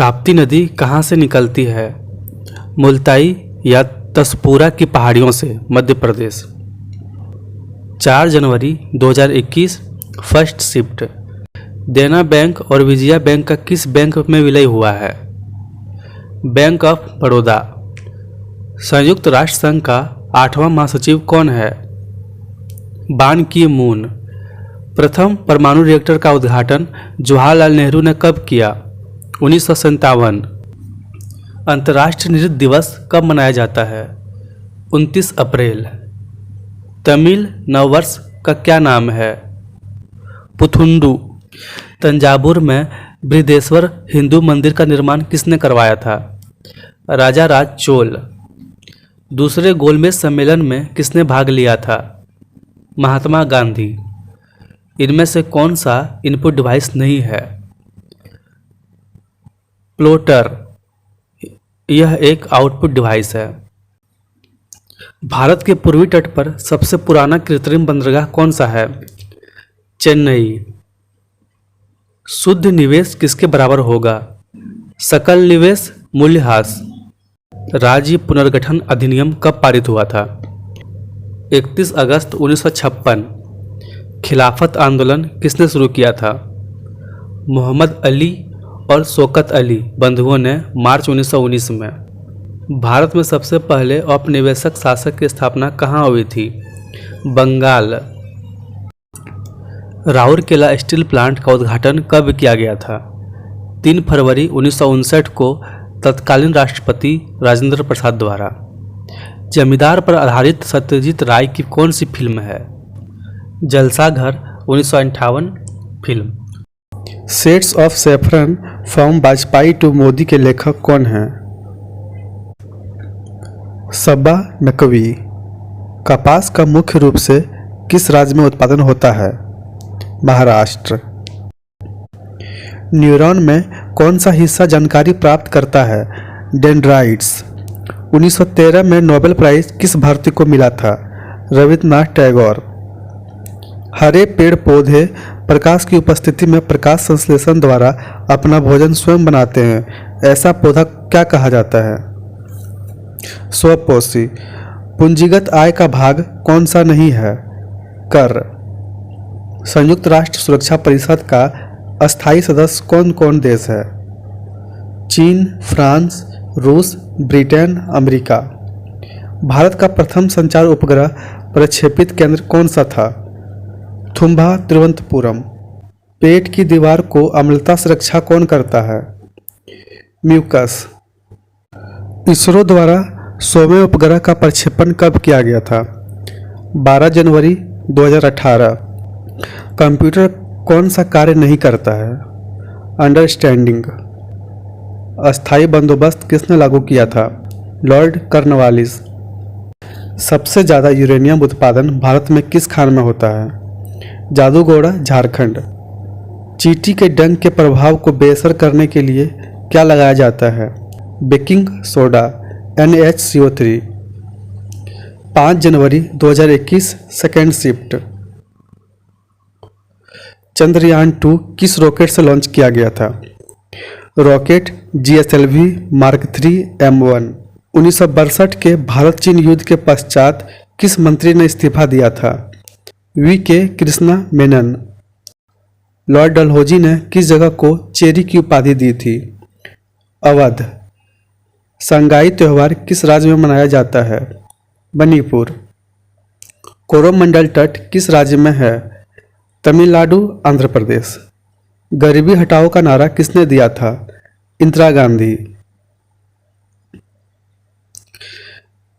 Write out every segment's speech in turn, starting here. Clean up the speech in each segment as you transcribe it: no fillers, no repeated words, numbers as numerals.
ताप्ती नदी कहाँ से निकलती है? मुल्ताई या तसपूरा की पहाड़ियों से, मध्य प्रदेश। 4 जनवरी 2021 फर्स्ट शिफ्ट। देना बैंक और विजया बैंक का किस बैंक में विलय हुआ है? Bank of Baroda. संयुक्त राष्ट्र संघ का 8वां महासचिव कौन है? बान की मून। प्रथम परमाणु रिएक्टर का उद्घाटन जवाहरलाल नेहरू ने कब किया? 1957। अंतर्राष्ट्रीय नृत्य दिवस कब मनाया जाता है? 29 अप्रैल। तमिल नववर्ष का क्या नाम है? पुथुंडू। तंजावुर में बृहदेश्वर हिंदू मंदिर का निर्माण किसने करवाया था? राजा राज चोल। दूसरे गोलमेज सम्मेलन में किसने भाग लिया था? महात्मा गांधी। इनमें से कौन सा इनपुट डिवाइस नहीं है? प्लोटर। यह एक आउटपुट डिवाइस है। भारत के पूर्वी तट पर सबसे पुराना कृत्रिम बंदरगाह कौन सा है? चेन्नई। शुद्ध निवेश किसके बराबर होगा? सकल निवेश मूल्यह्रास। राज्य पुनर्गठन अधिनियम कब पारित हुआ था? 31 अगस्त 1956। खिलाफत आंदोलन किसने शुरू किया था? मोहम्मद अली और शौकत अली बंधुओं ने मार्च 1919 में। भारत में सबसे पहले औपनिवेशिक शासक की स्थापना कहाँ हुई थी? बंगाल। राउरकेला स्टील प्लांट का उद्घाटन कब किया गया था? 3 फरवरी 1959 को तत्कालीन राष्ट्रपति राजेंद्र प्रसाद द्वारा। जमींदार पर आधारित सत्यजीत राय की कौन सी फिल्म है? Jalsaghar 1958 film. Shades of Saffron from Vajpayee to Modi के लेखक कौन हैं? सबा नकवी। कपास का मुख्य रूप से किस राज्य में उत्पादन होता है? महाराष्ट्र। न्यूरॉन में कौन सा हिस्सा जानकारी प्राप्त करता है? डेंड्राइट्स। 1913 में नोबेल प्राइज किस भारतीय को मिला था? रविन्द्रनाथ टैगोर। हरे पेड़ पौधे प्रकाश की उपस्थिति में प्रकाश संश्लेषण द्वारा अपना भोजन स्वयं बनाते हैं, ऐसा पौधा क्या कहा जाता है? स्वपोषी। पूंजीगत आय का भाग कौन सा नहीं है? कर। संयुक्त राष्ट्र सुरक्षा परिषद का अस्थायी सदस्य कौन कौन देश है? चीन, फ्रांस, रूस, ब्रिटेन, अमेरिका। भारत का प्रथम संचार उपग्रह प्रक्षेपित केंद्र कौन सा था? थुम्बा तिरुवनंतपुरम। पेट की दीवार को अम्लता से रक्षा कौन करता है? म्यूकस। इसरो द्वारा 100वें उपग्रह का प्रक्षेपण कब किया गया था? 12 जनवरी 2018। कंप्यूटर कौन सा कार्य नहीं करता है? अंडरस्टैंडिंग। अस्थायी बंदोबस्त किसने लागू किया था? Lord Cornwallis. सबसे ज़्यादा यूरेनियम उत्पादन भारत में किस खान में होता है? जादूगोड़ा, झारखंड। चींटी के डंक के प्रभाव को बेअसर करने के लिए क्या लगाया जाता है? Baking soda, NaCO3। 5 जनवरी 2021 सेकेंड शिफ्ट। चंद्रयान 2 किस रॉकेट से लॉन्च किया गया था? Rocket GSLV Mark 3 M1। 1962 के भारत चीन युद्ध के पश्चात किस मंत्री ने इस्तीफा दिया था? VK कृष्णा मेनन। लॉर्ड डलहौजी ने किस जगह को चेरी की उपाधि दी थी? अवध। संगाई त्यौहार किस राज्य में मनाया जाता है? मणिपुर। कोरोमंडल तट किस राज्य में है? तमिलनाडु, आंध्र प्रदेश। गरीबी हटाओ का नारा किसने दिया था? इंदिरा गांधी।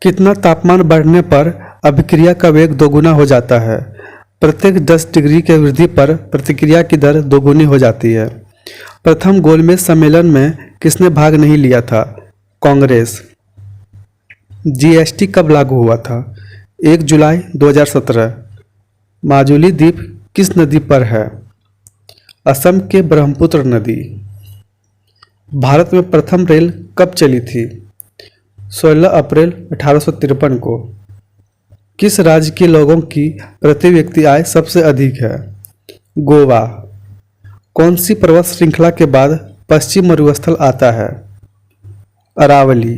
कितना तापमान बढ़ने पर अभिक्रिया का वेग दोगुना हो जाता है? प्रत्येक 10 डिग्री के वृद्धि पर प्रतिक्रिया की दर दोगुनी हो जाती है। प्रथम गोलमेज सम्मेलन में किसने भाग नहीं लिया था? कांग्रेस। GST कब लागू हुआ था? 1 जुलाई 2017। माजुली द्वीप किस नदी पर है? असम के ब्रह्मपुत्र नदी। भारत में प्रथम रेल कब चली थी? 16 अप्रैल 1853 को। किस राज्य के लोगों की प्रति व्यक्ति आय सबसे अधिक है? गोवा। कौन सी पर्वत श्रृंखला के बाद पश्चिम मरुस्थल आता है? अरावली।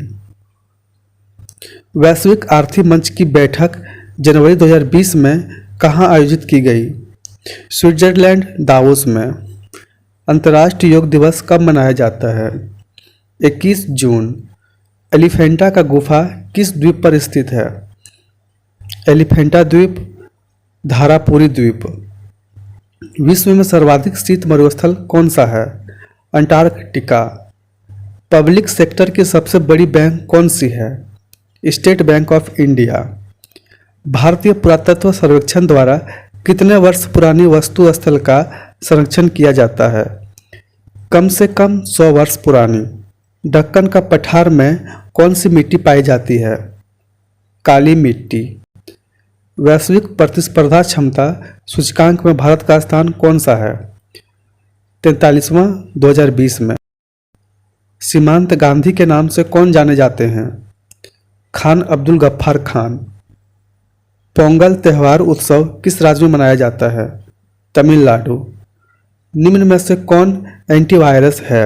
वैश्विक आर्थिक मंच की बैठक जनवरी 2020 में कहाँ आयोजित की गई? स्विट्जरलैंड, दावोस में। अंतर्राष्ट्रीय योग दिवस कब मनाया जाता है? 21 जून। एलिफेंटा का गुफा किस द्वीप पर स्थित है? एलिफेंटा द्वीप, धारापुरी द्वीप। विश्व में सर्वाधिक शीत मरुस्थल कौन सा है? अंटार्कटिका। पब्लिक सेक्टर की सबसे बड़ी बैंक कौन सी है? State bank of India. भारतीय पुरातत्व सर्वेक्षण द्वारा कितने वर्ष पुरानी वस्तु स्थल का संरक्षण किया जाता है? कम से कम 100 वर्ष पुरानी। दक्कन का पठार में कौन सी मिट्टी पाई जाती है? काली मिट्टी। वैश्विक प्रतिस्पर्धा क्षमता सूचकांक में भारत का स्थान कौन सा है? 43वां 2020 में। सीमांत गांधी के नाम से कौन जाने जाते हैं? खान अब्दुल गफ्फार खान। पोंगल त्यौहार उत्सव किस राज्य में मनाया जाता है? तमिलनाडु। निम्न में से कौन एंटीवायरस है?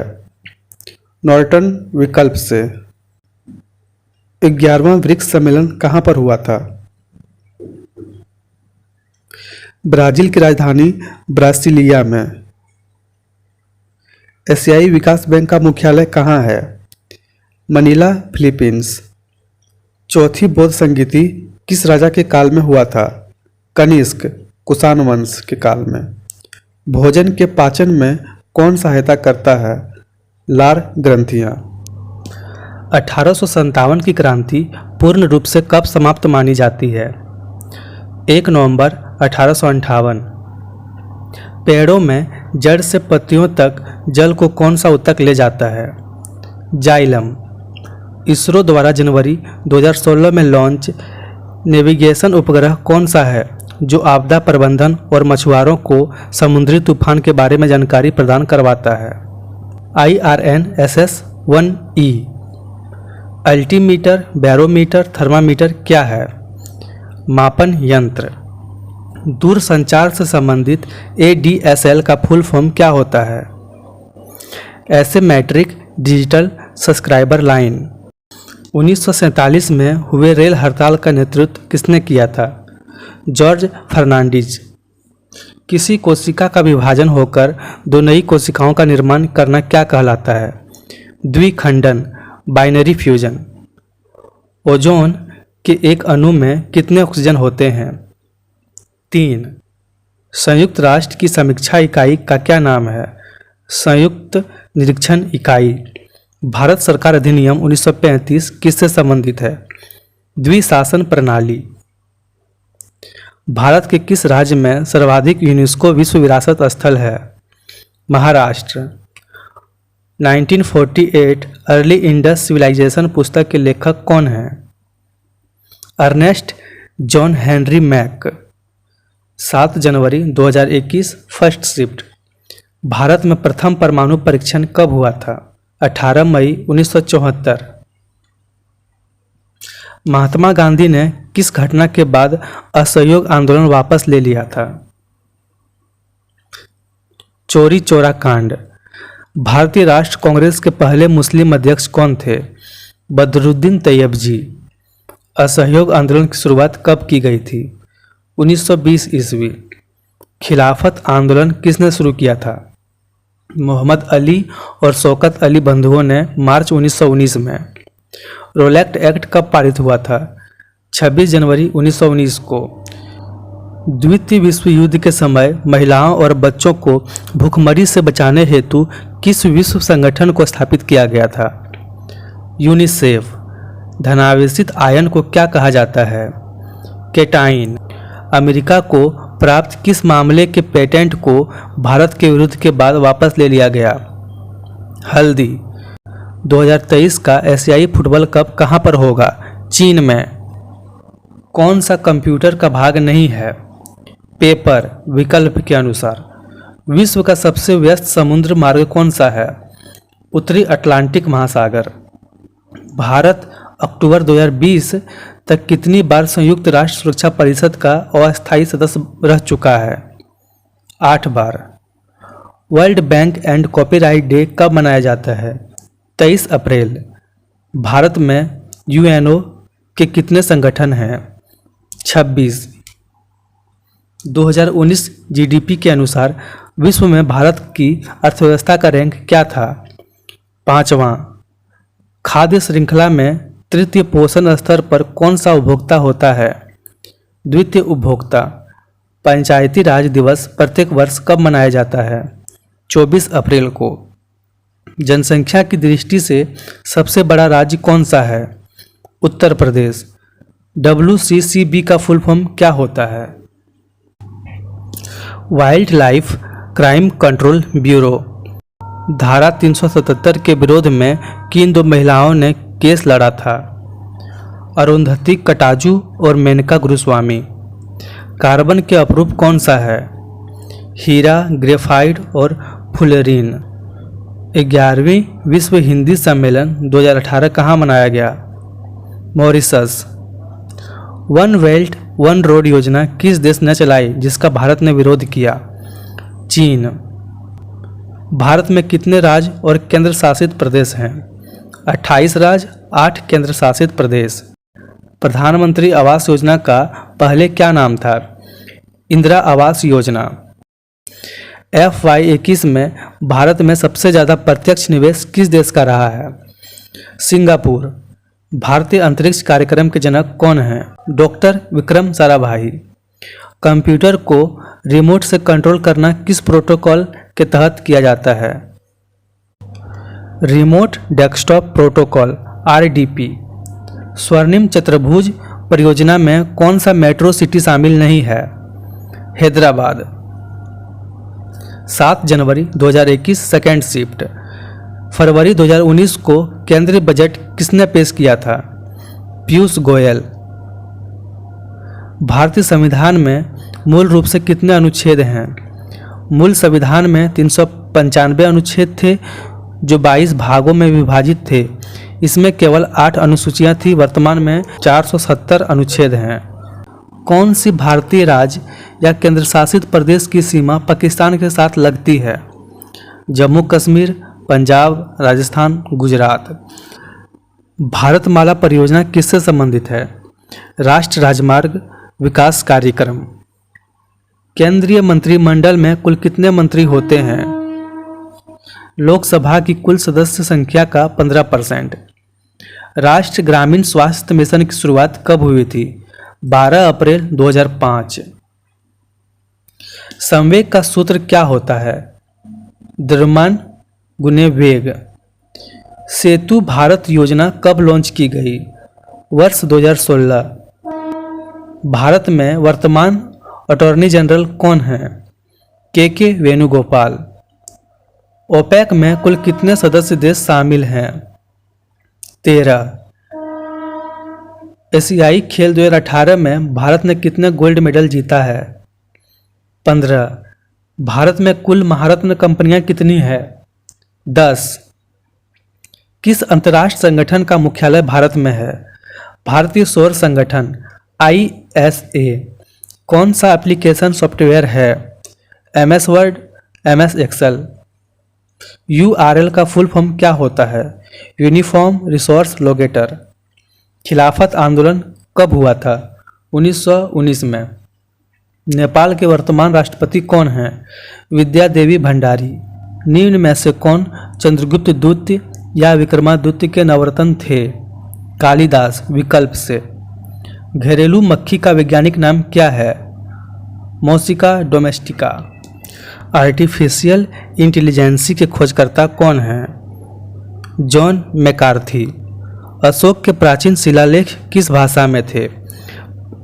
नॉर्टन विकल्प से। 11वां ब्रिक्स सम्मेलन कहाँ पर हुआ था? ब्राजील की राजधानी ब्रासिलिया में। एशियाई विकास बैंक का मुख्यालय कहाँ है? Manila, Philippines. चौथी बौद्ध संगीति किस राजा के काल में हुआ था? कनिष्क, कुषाण वंश के काल में। भोजन के पाचन में कौन सहायता करता है? लार ग्रंथियाँ। 1857 की क्रांति पूर्ण रूप से कब समाप्त मानी जाती है? 1 नवंबर 1858। पेड़ों में जड़ से पत्तियों तक जल को कौन सा ऊतक ले जाता है? जाइलम। इसरो द्वारा जनवरी 2016 में लॉन्च नेविगेशन उपग्रह कौन सा है जो आपदा प्रबंधन और मछुआरों को समुद्री तूफान के बारे में जानकारी प्रदान करवाता है? IRNSS-1E। अल्टीमीटर, बैरोमीटर, थर्मामीटर क्या है? मापन यंत्र। दूरसंचार से संबंधित ADSL का फुल फॉर्म क्या होता है? Asymmetric digital subscriber line. 1947 में हुए रेल हड़ताल का नेतृत्व किसने किया था? जॉर्ज फर्नांडीज। किसी कोशिका का विभाजन होकर दो नई कोशिकाओं का निर्माण करना क्या कहलाता है? द्विखंडन, बाइनरी फ्यूजन। ओजोन के एक अणु में कितने ऑक्सीजन होते हैं? 3। संयुक्त राष्ट्र की समीक्षा इकाई का क्या नाम है? संयुक्त निरीक्षण इकाई। भारत सरकार अधिनियम 1935 किससे संबंधित है? द्विशासन प्रणाली। भारत के किस राज्य में सर्वाधिक यूनेस्को विश्व विरासत स्थल है? महाराष्ट्र। 1948 अर्ली इंडस सिविलाइजेशन पुस्तक के लेखक कौन हैं? Ernest John Henry Mack. 7 जनवरी 2021 फर्स्ट शिफ्ट। भारत में प्रथम परमाणु परीक्षण कब हुआ था? 18 मई 1974। महात्मा गांधी ने किस घटना के बाद असहयोग आंदोलन वापस ले लिया था? चोरी चौरा कांड। भारतीय राष्ट्र कांग्रेस के पहले मुस्लिम अध्यक्ष कौन थे? बदरुद्दीन तैयबजी। असहयोग आंदोलन की शुरुआत कब की गई थी? 1920 ईस्वी। खिलाफत आंदोलन किसने शुरू किया था? मोहम्मद अली और शौकत अली बंधुओं ने मार्च 1919 में। रोलैक्ट एक्ट कब पारित हुआ था? 26 जनवरी 1919 को। द्वितीय विश्व युद्ध के समय महिलाओं और बच्चों को भूखमरी से बचाने हेतु किस विश्व संगठन को स्थापित किया गया था? यूनिसेफ। धनावेशित आयन को क्या कहा जाता है? केटाइन। अमेरिका को प्राप्त किस मामले के पेटेंट को भारत के विरोध के बाद वापस ले लिया गया? हल्दी। 2023 का एशियाई फुटबॉल कप कहाँ पर होगा? चीन में। कौन सा कंप्यूटर का भाग नहीं है? पेपर, विकल्प के अनुसार। विश्व का सबसे व्यस्त समुद्र मार्ग कौन सा है? उत्तरी अटलांटिक महासागर। भारत अक्टूबर 2020 तक कितनी बार संयुक्त राष्ट्र सुरक्षा परिषद का अस्थायी सदस्य रह चुका है? 8 बार। World Bank and copyright day कब मनाया जाता है? 23 अप्रैल। भारत में यूएनओ के कितने संगठन हैं? 26। 2019 जीडीपी के अनुसार विश्व में भारत की अर्थव्यवस्था का रैंक क्या था? 5वां। खाद्य श्रृंखला में तृतीय पोषण स्तर पर कौन सा उपभोक्ता होता है? द्वितीय उपभोक्ता। पंचायती राज दिवस प्रत्येक वर्ष कब मनाया जाता है? 24 अप्रैल को। जनसंख्या की दृष्टि से सबसे बड़ा राज्य कौन सा है? उत्तर प्रदेश। WCCB का फुल फॉर्म क्या होता है? Wild life crime control bureau. धारा 377 के विरोध में किन दो महिलाओं ने केस लड़ा था? अरुंधति कटाजू और मेनका गुरुस्वामी। कार्बन के अपरूप कौन सा है? हीरा, ग्रेफाइट और फुलेरीन। 11वीं विश्व हिंदी सम्मेलन 2018 कहाँ मनाया गया? Mauritius. One belt one road योजना किस देश ने चलाई जिसका भारत ने विरोध किया? चीन। भारत में कितने राज्य और केंद्र शासित प्रदेश हैं? 28 राज्य, 8 केंद्र शासित प्रदेश। प्रधानमंत्री आवास योजना का पहले क्या नाम था? इंदिरा आवास योजना। FY21 में भारत में सबसे ज़्यादा प्रत्यक्ष निवेश किस देश का रहा है? सिंगापुर। भारतीय अंतरिक्ष कार्यक्रम के जनक कौन हैं? डॉक्टर विक्रम साराभाई। कंप्यूटर को रिमोट से कंट्रोल करना किस प्रोटोकॉल के तहत किया जाता है? Remote desktop protocol RDP। स्वर्णिम चतुर्भुज परियोजना में कौन सा मेट्रो सिटी शामिल नहीं है? हैदराबाद। 7 जनवरी 2021 सेकेंड शिफ्ट। फरवरी 2019 को केंद्रीय बजट किसने पेश किया था? पीयूष गोयल। भारतीय संविधान में मूल रूप से कितने अनुच्छेद हैं? मूल संविधान में 395 अनुच्छेद थे जो 22 भागों में विभाजित थे। इसमें केवल 8 अनुसूचियां थी। वर्तमान में 470 अनुच्छेद हैं। कौन सी भारतीय राज्य या केंद्र शासित प्रदेश की सीमा पाकिस्तान के साथ लगती है? जम्मू कश्मीर, पंजाब, राजस्थान, गुजरात। भारतमाला परियोजना किससे संबंधित है? राष्ट्रीय राजमार्ग विकास कार्यक्रम। केंद्रीय मंत्रिमंडल में कुल कितने मंत्री होते हैं? लोकसभा की कुल सदस्य संख्या का 15%। राष्ट्रीय ग्रामीण स्वास्थ्य मिशन की शुरुआत कब हुई थी? 12 अप्रैल 2005। संवेग का सूत्र क्या होता है? द्रव्यमान गुने वेग। सेतु भारत योजना कब लॉन्च की गई? वर्ष 2016। भारत में वर्तमान अटॉर्नी जनरल कौन हैं? के वेणुगोपाल। ओपेक में कुल कितने सदस्य देश शामिल हैं? 13। एशियाई खेल 2018 में भारत ने कितने गोल्ड मेडल जीता है? 15। भारत में कुल महारत्न कंपनियां कितनी है? 10। किस अंतर्राष्ट्रीय संगठन का मुख्यालय भारत में है? भारतीय सौर संगठन ISA। कौन सा एप्लीकेशन सॉफ्टवेयर है? MS Word, MS Excel. URL का फुल फॉर्म क्या होता है? Uniform resource locator. खिलाफत आंदोलन कब हुआ था? 1919 में। नेपाल के वर्तमान राष्ट्रपति कौन हैं? विद्या देवी भंडारी। निम्न में से कौन चंद्रगुप्त द्वितीय या विक्रमादित्य के नवरत्न थे? कालिदास। विकल्प से। घरेलू मक्खी का वैज्ञानिक नाम क्या है? मौसिका डोमेस्टिका। आर्टिफिशियल इंटेलिजेंसी के खोजकर्ता कौन हैं? John McCarthy. अशोक के प्राचीन शिलालेख किस भाषा में थे?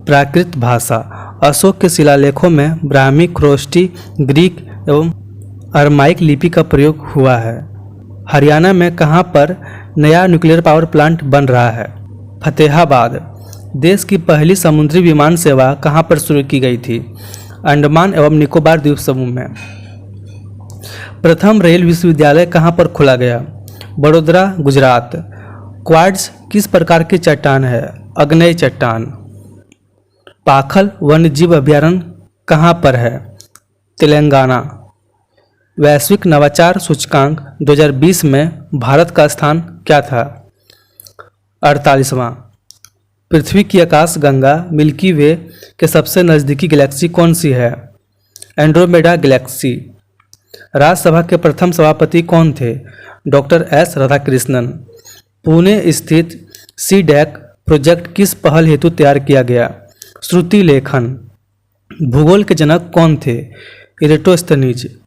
प्राकृत भाषा। अशोक के शिलालेखों में ब्राह्मी, ख्रोष्टी, ग्रीक एवं अरमाइक लिपि का प्रयोग हुआ है। हरियाणा में कहाँ पर नया न्यूक्लियर पावर प्लांट बन रहा है? फतेहाबाद। देश की पहली समुद्री विमान सेवा कहाँ पर शुरू की गई थी? अंडमान एवं निकोबार द्वीप समूह में। प्रथम रेल विश्वविद्यालय कहाँ पर खोला गया? बड़ोदरा, गुजरात। क्वार्ट्ज किस प्रकार की चट्टान है? अग्नेय चट्टान। पाखल वन्यजीव अभयारण्य कहाँ पर है? तेलंगाना। वैश्विक नवाचार सूचकांक 2020 में भारत का स्थान क्या था? 48वां। पृथ्वी की आकाशगंगा मिल्की वे के सबसे नज़दीकी गैलेक्सी कौन सी है? Andromeda Galaxy. राज्यसभा के प्रथम सभापति कौन थे? Doctor S Radhakrishnan. पुणे स्थित सी-डैक प्रोजेक्ट किस पहल हेतु तैयार किया गया? श्रुति लेखन। भूगोल के जनक कौन थे? इरेटोस्थनीज।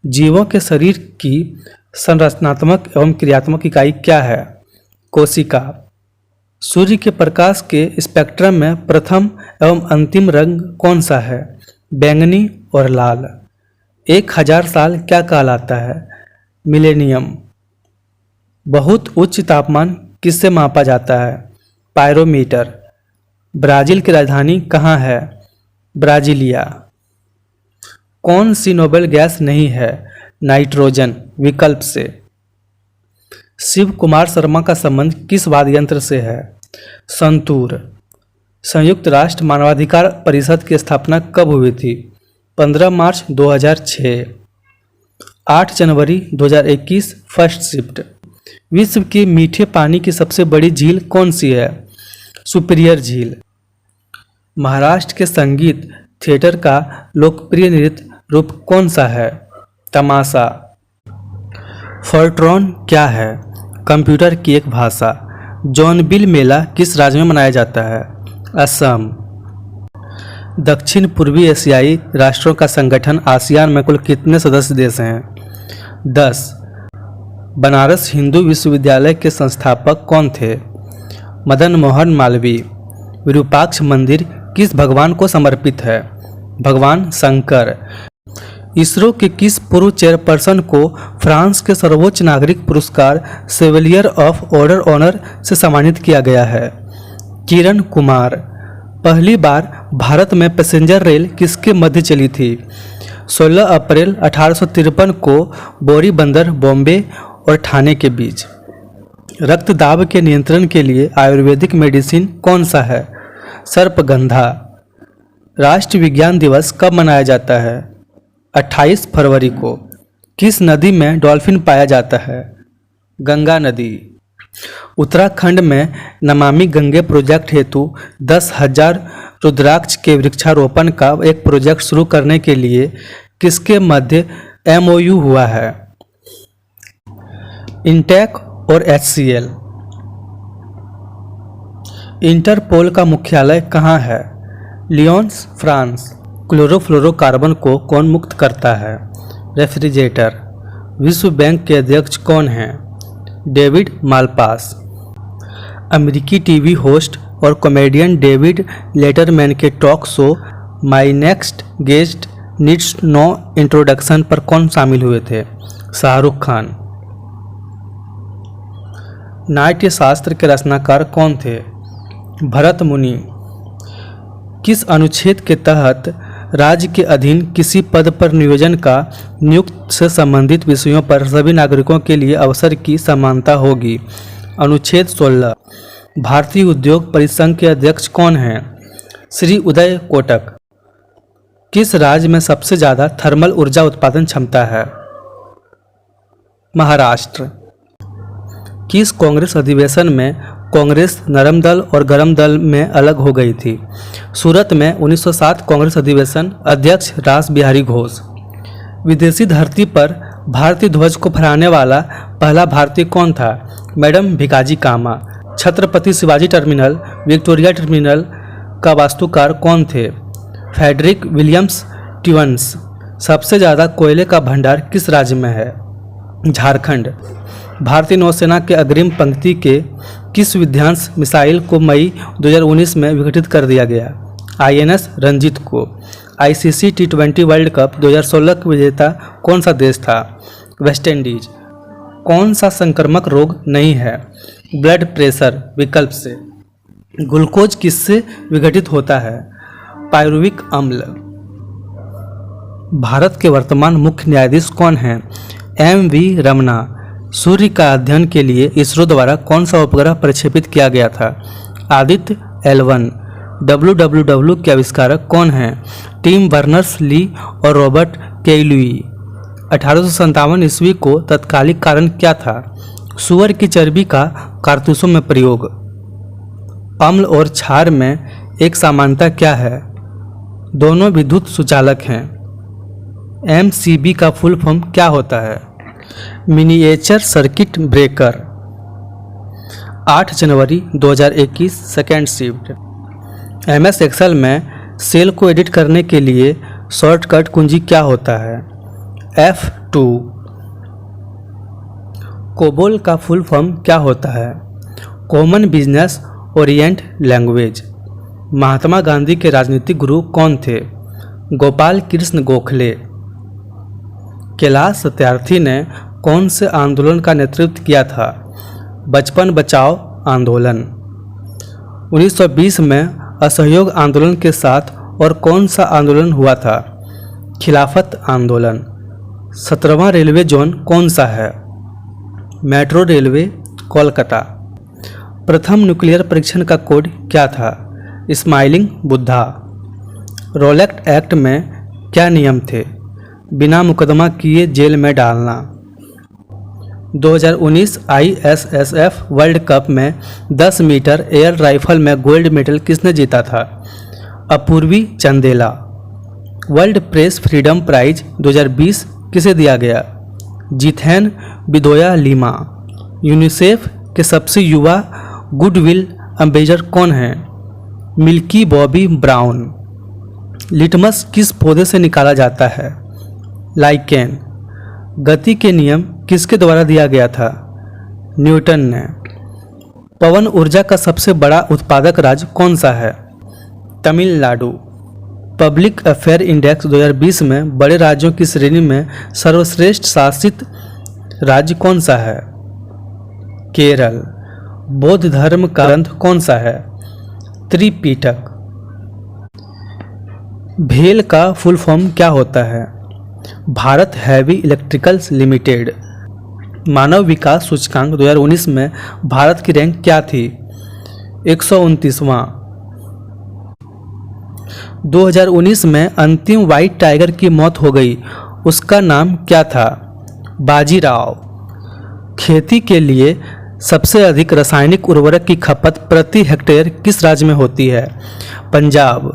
जीवों के शरीर की संरचनात्मक एवं क्रियात्मक इकाई क्या है? कोशिका। सूर्य के प्रकाश के स्पेक्ट्रम में प्रथम एवं अंतिम रंग कौन सा है? बैंगनी और लाल। 1000 साल क्या कहलाता है? मिलेनियम। बहुत उच्च तापमान किससे मापा जाता है? पायरोमीटर। ब्राज़ील की राजधानी कहाँ है? ब्राजीलिया। कौन सी नोबेल गैस नहीं है? नाइट्रोजन। विकल्प से। शिव कुमार शर्मा का संबंध किस वाद्य यंत्र से है? संतूर। संयुक्त राष्ट्र मानवाधिकार परिषद की स्थापना कब हुई थी? 15 मार्च 2006। 8 जनवरी 2021 फर्स्ट शिफ्ट। विश्व की मीठे पानी की सबसे बड़ी झील कौन सी है? सुपीरियर झील। महाराष्ट्र के संगीत थिएटर का लोकप्रिय नृत्य रूप कौन सा है? तमाशा। फोर्ट्रॉन क्या है? कंप्यूटर की एक भाषा। जॉनबिल मेला किस राज्य में मनाया जाता है? असम। दक्षिण पूर्वी एशियाई राष्ट्रों का संगठन आसियान में कुल कितने सदस्य देश हैं? 10। बनारस हिंदू विश्वविद्यालय के संस्थापक कौन थे? मदन मोहन मालवीय। विरूपाक्ष मंदिर किस भगवान को समर्पित है? भगवान शंकर। इसरो के किस पूर्व चेयरपर्सन को फ्रांस के सर्वोच्च नागरिक पुरस्कार सेवेलियर ऑफ ऑर्डर ऑनर से सम्मानित किया गया है? किरण कुमार। पहली बार भारत में पैसेंजर रेल किसके मध्य चली थी? 16 अप्रैल 1853 को बोरी बंदर बॉम्बे और ठाणे के बीच। रक्तदाब के नियंत्रण के लिए आयुर्वेदिक मेडिसिन कौन सा है? सर्पगंधा। राष्ट्रीय विज्ञान दिवस कब मनाया जाता है? 28 फरवरी को। किस नदी में डॉल्फिन पाया जाता है? गंगा नदी। उत्तराखंड में नमामि गंगे प्रोजेक्ट हेतु 10,000 रुद्राक्ष के वृक्षारोपण का एक प्रोजेक्ट शुरू करने के लिए किसके मध्य MOU हुआ है? इंटेक और HCL। इंटरपोल का मुख्यालय कहाँ है? Lions, France. क्लोरोफ्लोरोकार्बन को कौन मुक्त करता है? रेफ्रिजरेटर। विश्व बैंक के अध्यक्ष कौन हैं? David Malpass. अमेरिकी टीवी होस्ट और कॉमेडियन डेविड लेटरमैन के talk show My Next Guest Needs No Introduction पर कौन शामिल हुए थे? शाहरुख खान। नाट्य शास्त्र के रचनाकार कौन थे? भरत मुनि। किस अनुच्छेद के तहत राज्य के अधीन किसी पद पर नियोजन का नियुक्त से संबंधित विषयों पर सभी नागरिकों के लिए अवसर की समानता होगी? अनुच्छेद 16। भारतीय उद्योग परिसंघ के अध्यक्ष कौन हैं? श्री उदय कोटक। किस राज्य में सबसे ज़्यादा थर्मल ऊर्जा उत्पादन क्षमता है? महाराष्ट्र। किस कांग्रेस अधिवेशन में कांग्रेस नरम दल और गरम दल में अलग हो गई थी? सूरत में 1907 कांग्रेस अधिवेशन। अध्यक्ष रास बिहारी घोष। विदेशी धरती पर भारतीय ध्वज को फहराने वाला पहला भारतीय कौन था? Madam Bhikaji Cama. Chhatrapati Shivaji terminal Victoria terminal का वास्तुकार कौन थे? Frederick Williams Stevens. सबसे ज़्यादा कोयले का भंडार किस राज्य में है? झारखंड। भारतीय नौसेना के अग्रिम पंक्ति के किस युद्धांश मिसाइल को मई 2019 में विघटित कर दिया गया? INS रंजीत को। ICC T20 वर्ल्ड कप 2016 का विजेता कौन सा देश था? West Indies. कौन सा संक्रामक रोग नहीं है? Blood pressure. विकल्प से। ग्लूकोज किससे विघटित होता है? पायरुविक अम्ल। भारत के वर्तमान मुख्य न्यायाधीश कौन हैं? MV रमना। सूर्य का अध्ययन के लिए इसरो द्वारा कौन सा उपग्रह प्रक्षेपित किया गया था? आदित्य L1। WWW के आविष्कारक कौन हैं? टिम बर्नर्स ली और रॉबर्ट केलुई। 1857 ईस्वी को तत्कालिक कारण क्या था? सूअर की चर्बी का कारतूसों में प्रयोग। अम्ल और क्षार में एक समानता क्या है? दोनों विद्युत सुचालक हैं। MCB का फुल फॉर्म क्या होता है? Miniature circuit breaker. 8 जनवरी 2021 सेकेंड शिफ्ट। MS एक्सेल में सेल को एडिट करने के लिए शॉर्टकट कुंजी क्या होता है? F2। कोबोल का फुल फॉर्म क्या होता है? Common business orient language. Mahatma Gandhi के राजनीतिक गुरु कौन थे? गोपाल कृष्ण गोखले। कैलाश सत्यार्थी ने कौन से आंदोलन का नेतृत्व किया था? बचपन बचाओ आंदोलन। 1920 में असहयोग आंदोलन के साथ और कौन सा आंदोलन हुआ था? खिलाफत आंदोलन। 17वां रेलवे जोन कौन सा है? Metro railway Kolkata. प्रथम न्यूक्लियर परीक्षण का कोड क्या था? स्माइलिंग बुद्धा। रोलेक्ट एक्ट में क्या नियम थे? बिना मुकदमा किए जेल में डालना। 2019 ISSF वर्ल्ड कप में 10 मीटर एयर राइफल में गोल्ड मेडल किसने जीता था? Apurvi Chandela. World Press Freedom Prize 2020 किसे दिया गया? जिथेन बिदोया लीमा। यूनिसेफ के सबसे युवा गुडविल एम्बेसडर कौन है? Milky Bobby brown. लिटमस किस पौधे से निकाला जाता है? लाइकेन। गति के नियम किसके द्वारा दिया गया था? न्यूटन ने। पवन ऊर्जा का सबसे बड़ा उत्पादक राज्य कौन सा है? तमिलनाडु। पब्लिक अफेयर इंडेक्स 2020 में बड़े राज्यों की श्रेणी में सर्वश्रेष्ठ शासित राज्य कौन सा है? केरल। बौद्ध धर्म का ग्रंथ कौन सा है? त्रिपिटक। भेल का फुल फॉर्म क्या होता है? Bharat heavy electricals limited. मानव विकास सूचकांक 2019 में भारत की रैंक क्या थी? 129वां। 2019 में अंतिम व्हाइट टाइगर की मौत हो गई, उसका नाम क्या था? बाजीराव। खेती के लिए सबसे अधिक रासायनिक उर्वरक की खपत प्रति हेक्टेयर किस राज्य में होती है? पंजाब।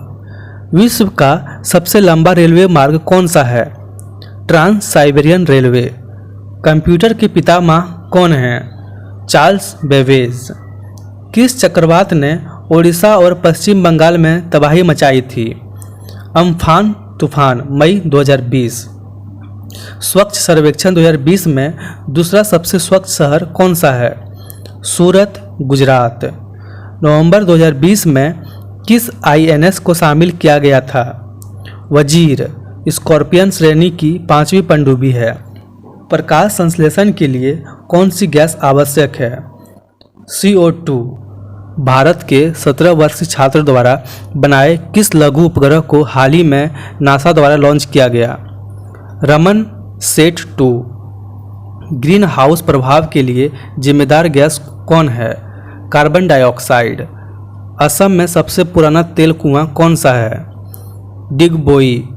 विश्व का सबसे लंबा रेलवे मार्ग कौन सा है? Trans Siberian railway. कंप्यूटर के पितामह कौन हैं? Charles Babbage. किस चक्रवात ने ओडिशा और पश्चिम बंगाल में तबाही मचाई थी? अम्फान तूफान, मई 2020। स्वच्छ सर्वेक्षण 2020 में दूसरा सबसे स्वच्छ शहर कौन सा है? सूरत, गुजरात। नवंबर 2020 में किस INS को शामिल किया गया था? वजीर। स्कॉर्पियन श्रेणी की 5वीं पनडुब्बी है। प्रकाश संश्लेषण के लिए कौन सी गैस आवश्यक है? CO2। भारत के 17 वर्षीय छात्र द्वारा बनाए किस लघु उपग्रह को हाल ही में नासा द्वारा लॉन्च किया गया? रमन सेट 2। ग्रीन हाउस प्रभाव के लिए जिम्मेदार गैस कौन है? Carbon dioxide. असम में सबसे पुराना तेल कुआं कौन सा है? डिगबोई।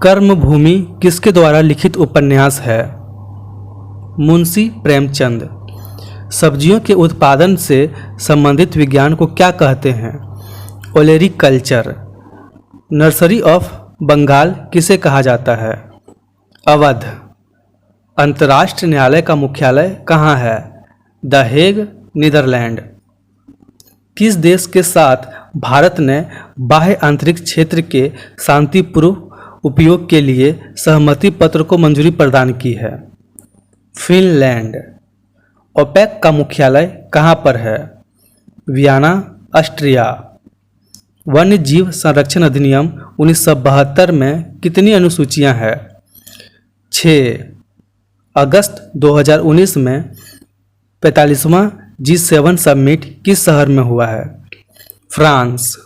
कर्मभूमि किसके द्वारा लिखित उपन्यास है? मुंशी प्रेमचंद। सब्जियों के उत्पादन से संबंधित विज्ञान को क्या कहते हैं? ओलेरीकल्चर। नर्सरी ऑफ बंगाल किसे कहा जाता है? अवध। अंतर्राष्ट्रीय न्यायालय का मुख्यालय कहाँ है? The Hague, Netherlands. किस देश के साथ भारत ने बाह्य अंतरिक्ष क्षेत्र के शांतिपूर्व उपयोग के लिए सहमति पत्र को मंजूरी प्रदान की है? फिनलैंड। ओपेक का मुख्यालय कहाँ पर है? Vienna, Austria. वन्य जीव संरक्षण अधिनियम 1972 में कितनी अनुसूचियां हैं? 6। अगस्त 2019 में 45वां G7 समिट किस शहर में हुआ है? फ्रांस।